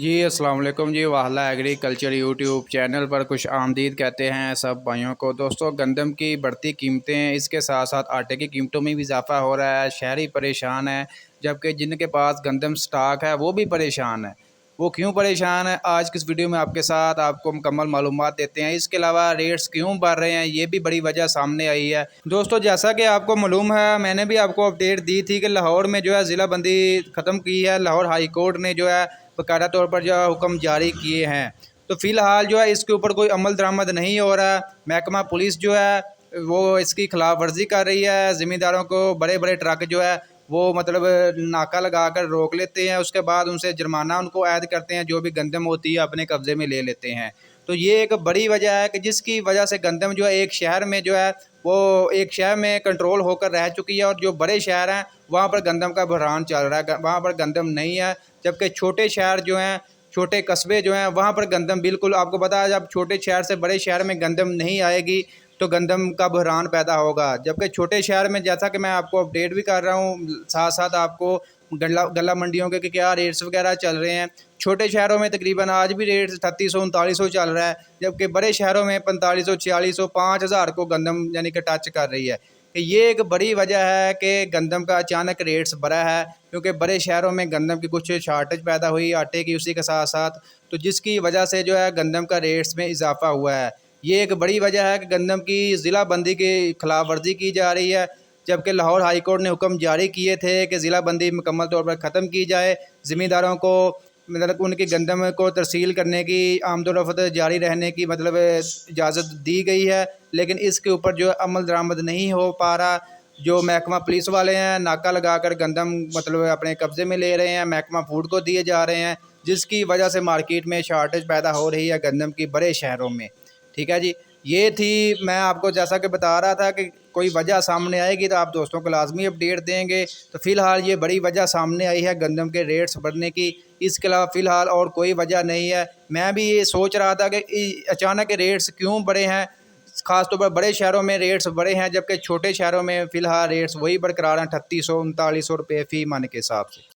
جی السلام علیکم جی، Wahla agriculture YouTube channel پر خوش آمدید کہتے ہیں سب بھائیوں کو۔ دوستوں، گندم کی بڑھتی قیمتیں، اس کے ساتھ ساتھ آٹے کی قیمتوں میں بھی اضافہ ہو رہا ہے۔ شہری پریشان ہیں، جبکہ جن کے پاس گندم سٹاک ہے وہ بھی پریشان ہے۔ وہ کیوں پریشان ہے، آج کی اس ویڈیو میں آپ کے ساتھ آپ کو مکمل معلومات دیتے ہیں۔ اس کے علاوہ ریٹس کیوں بڑھ رہے ہیں، یہ بھی بڑی وجہ سامنے آئی ہے۔ دوستوں، جیسا کہ آپ کو معلوم ہے، میں نے بھی آپ کو اپڈیٹ دی تھی کہ لاہور میں جو ہے ضلع بندی ختم کی ہے۔ لاہور ہائی کورٹ نے جو ہے باقاعدہ طور پر جو حکم جاری کیے ہیں، تو فی الحال جو ہے اس کے اوپر کوئی عمل درآمد نہیں ہو رہا۔ محکمہ پولیس جو ہے وہ اس کی خلاف ورزی کر رہی ہے۔ ذمہ داروں کو بڑے بڑے ٹرک جو ہے وہ ناکہ لگا کر روک لیتے ہیں، اس کے بعد ان سے جرمانہ ان کو عائد کرتے ہیں، جو بھی گندم ہوتی ہے اپنے قبضے میں لے لیتے ہیں۔ تو یہ ایک بڑی وجہ ہے کہ جس کی وجہ سے گندم جو ہے ایک شہر میں جو ہے وہ ایک شہر میں کنٹرول ہو کر رہ چکی ہے، اور جو بڑے شہر ہیں وہاں پر گندم کا بحران چل رہا ہے، وہاں پر گندم نہیں ہے۔ جبکہ چھوٹے شہر جو ہیں، چھوٹے قصبے جو ہیں، وہاں پر گندم بالکل، آپ کو پتا ہے جب چھوٹے شہر سے بڑے شہر میں گندم نہیں آئے گی تو گندم کا بحران پیدا ہوگا۔ جبکہ چھوٹے شہر میں، جیسا کہ میں آپ کو اپڈیٹ بھی کر رہا ہوں، ساتھ ساتھ آپ کو غلہ منڈیوں کے کیا ریٹس وغیرہ چل رہے ہیں۔ چھوٹے شہروں میں تقریباً آج بھی ریٹ 3800-3900 چل رہا ہے، جبکہ بڑے شہروں میں 4500-4600 5000 کو گندم یعنی کہ ٹچ کر رہی ہے۔ کہ یہ ایک بڑی وجہ ہے کہ گندم کا اچانک ریٹس بڑھا ہے، کیونکہ بڑے شہروں میں گندم کی کچھ شارٹیج پیدا ہوئی آٹے کی، اسی کے ساتھ ساتھ، تو جس کی وجہ سے جو ہے گندم کا ریٹس میں اضافہ ہوا ہے۔ یہ ایک بڑی وجہ ہے کہ گندم کی ضلع بندی کی خلاف ورزی کی جا رہی ہے، جبکہ لاہور ہائی کورٹ نے حکم جاری کیے تھے کہ ضلع بندی مکمل طور پر ختم کی جائے، ذمہ داروں کو ان کی گندم کو ترسیل کرنے کی، آمد و رفت جاری رہنے کی اجازت دی گئی ہے، لیکن اس کے اوپر جو عمل درآمد نہیں ہو پا رہا۔ جو محکمہ پولیس والے ہیں ناکہ لگا کر گندم اپنے قبضے میں لے رہے ہیں، محکمہ فوڈ کو دیے جا رہے ہیں، جس کی وجہ سے مارکیٹ میں شارٹیج پیدا ہو رہی ہے گندم کی بڑے شہروں میں۔ ٹھیک ہے جی، یہ تھی، میں آپ کو جیسا کہ بتا رہا تھا کہ کوئی وجہ سامنے آئے گی تو آپ دوستوں کو لازمی اپڈیٹ دیں گے۔ تو فی الحال یہ بڑی وجہ سامنے آئی ہے گندم کے ریٹس بڑھنے کی، اس کے علاوہ فی الحال اور کوئی وجہ نہیں ہے۔ میں بھی یہ سوچ رہا تھا کہ اچانک ریٹس کیوں بڑھے ہیں، خاص طور پر بڑے شہروں میں ریٹس بڑھے ہیں، جبکہ چھوٹے شہروں میں فی الحال ریٹس وہی برقرار ہیں، 3800-3900 روپے فی من کے حساب سے۔